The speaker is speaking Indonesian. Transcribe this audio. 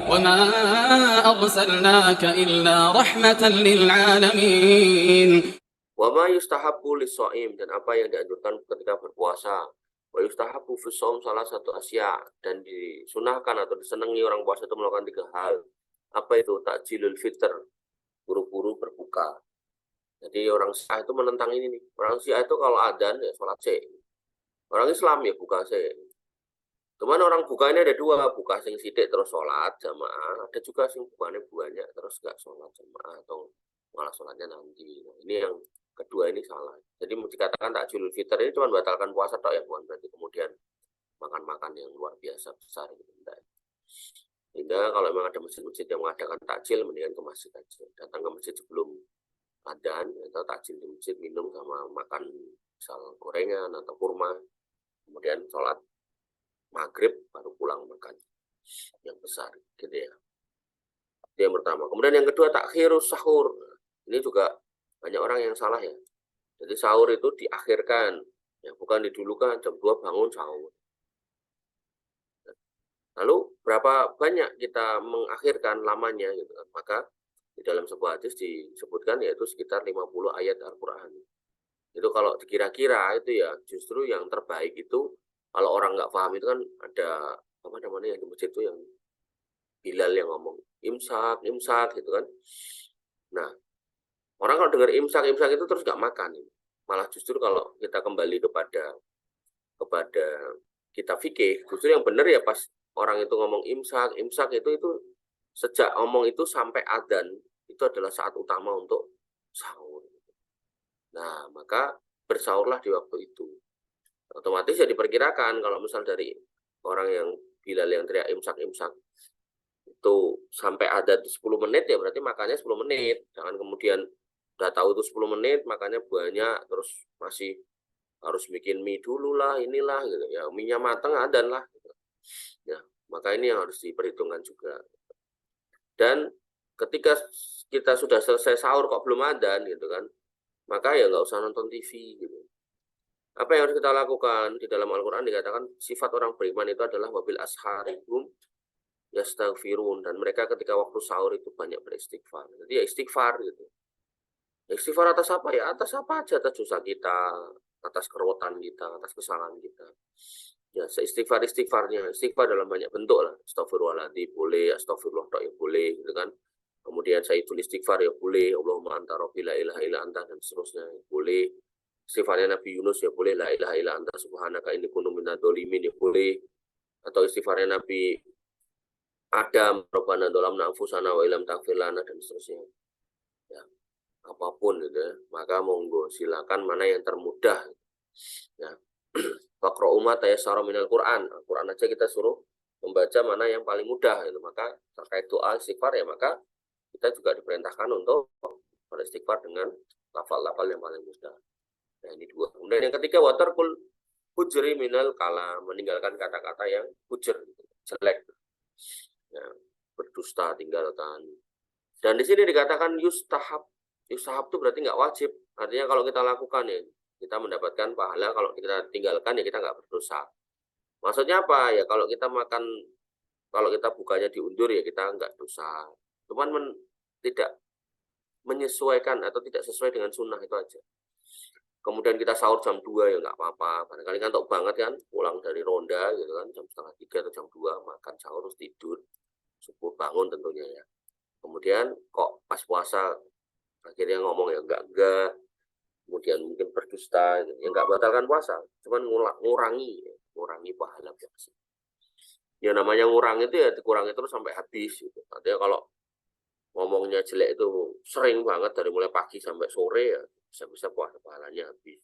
وما أرسلناك إلا رحمة للعالمين. Wa ma yustahabbu lis-shaim, dan apa yang dianjurkan ketika berpuasa. Wa yustahabbu fi shaum salah satu asya, dan disunahkan atau disenangi orang puasa itu melakukan 3 hal. Apa itu? Takjilul fitr, buru-buru berbuka. Jadi orang Syiah itu menentang ini nih. Orang Syiah itu kalau adzan ya sholat sih. Orang Islam ya buka sih. Cuman orang buka ini ada 2, buka sing sidik terus sholat jamaah, ada juga sing bukanya banyak terus nggak sholat jamaah atau malah sholatnya nanti. Nah, ini yang kedua ini salah. Jadi dikatakan takjilul fitr ini cuma batalkan puasa tok ya, bukan berarti kemudian makan-makan yang luar biasa besar gitu. Sehingga kalau memang ada masjid-masjid yang mengadakan takjil, mendingan ke masjid aja. Datang ke masjid sebelum adzan atau takjil di masjid, minum sama makan misal gorengan atau kurma, kemudian sholat maghrib baru pulang makan yang besar gitu ya. Itu yang pertama. Kemudian yang kedua takhirus sahur. Ini juga banyak orang yang salah ya. Jadi sahur itu diakhirkan, ya bukan didulukan. Jam 2 bangun sahur. Lalu berapa banyak kita mengakhirkan lamanya gitu kan. Maka di dalam sebuah hadis disebutkan yaitu sekitar 50 ayat Al-Qur'an. Itu kalau dikira-kira itu ya justru yang terbaik itu, kalau orang nggak paham itu kan ada apa namanya yang di masjid itu yang Bilal yang ngomong imsak imsak gitu kan. Nah, orang kalau dengar imsak imsak itu terus nggak makan. Malah justru kalau kita kembali kepada kita fikih, justru yang benar ya pas orang itu ngomong imsak imsak itu sejak ngomong itu sampai adzan itu adalah saat utama untuk sahur. Nah, maka bersahurlah di waktu itu. Otomatis ya diperkirakan kalau misal dari orang yang Bilal yang teriak imsak-imsak itu sampai ada di 10 menit ya berarti makannya 10 menit. Jangan kemudian udah tahu itu 10 menit makannya banyak terus masih harus bikin mie dulu lah inilah gitu. Ya mie-nya matang adzan lah gitu. Ya, maka ini yang harus diperhitungkan juga. Dan ketika kita sudah selesai sahur kok belum adzan gitu kan, maka ya nggak usah nonton TV gitu. Apa yang harus kita lakukan? Di dalam Al-Quran dikatakan sifat orang beriman itu adalah wabil asharihum yastaghfirun, dan mereka ketika waktu sahur itu banyak beristighfar. Jadi ya istighfar gitu. Istighfar atas apa ya? Atas apa aja, atas dosa kita, atas kerotan kita, atas kesalahan kita. Ya seistighfar-istighfarnya. Istighfar dalam banyak bentuk lah. Astagfirullahaladzim boleh, astagfirullah ya boleh gitu kan. Kemudian saya itu istighfar ya boleh, Allahumma anta rabbi la ilaha illa anta, dan seterusnya boleh. Istighfarnya Nabi Yunus ya boleh, la ilaha illa anta subhanaka inni kuntu minadz dzalimin ya boleh. Atau istighfarnya Nabi Adam, Rabbana dzalamna anfusana wa illam taghfir lana, dan seterusnya. Ya, apapun gitu ya. Maka monggo silakan mana yang termudah. Ya. Faqra'u ma tayassara minal Qur'an. Al-Qur'an aja kita suruh membaca mana yang paling mudah gitu. Maka terkait doa istighfar ya maka kita juga diperintahkan untuk beristighfar dengan lafal-lafal yang paling mudah. Nah, ini 2. Kemudian yang ketiga watarkul hujri minal kalam, meninggalkan kata-kata yang hujr, jelek. Ya, berdusta tinggalkan. Dan di sini dikatakan yustahab. Yustahab itu berarti nggak wajib. Artinya kalau kita lakukan ya kita mendapatkan pahala, kalau kita tinggalkan ya kita nggak berdosa. Maksudnya apa? Ya kalau kita makan, kalau kita bukanya diundur ya kita nggak dosa. Cuman tidak menyesuaikan atau tidak sesuai dengan sunnah itu aja. Kemudian kita sahur jam 2 ya nggak apa-apa. Barangkali ngantuk banget kan, pulang dari ronda gitu kan, jam setengah 3 atau jam 2 makan sahur terus tidur. Subuh bangun tentunya ya. Kemudian kok pas puasa akhirnya ngomong ya enggak. Kemudian mungkin berdusta, ya nggak batalkan puasa. Cuman ngurangi pahala puasa. Ya namanya ngurangi itu ya dikurangi terus sampai habis gitu. Artinya kalau ngomongnya jelek itu sering banget dari mulai pagi sampai sore ya bisa-bisa pahalanya habis.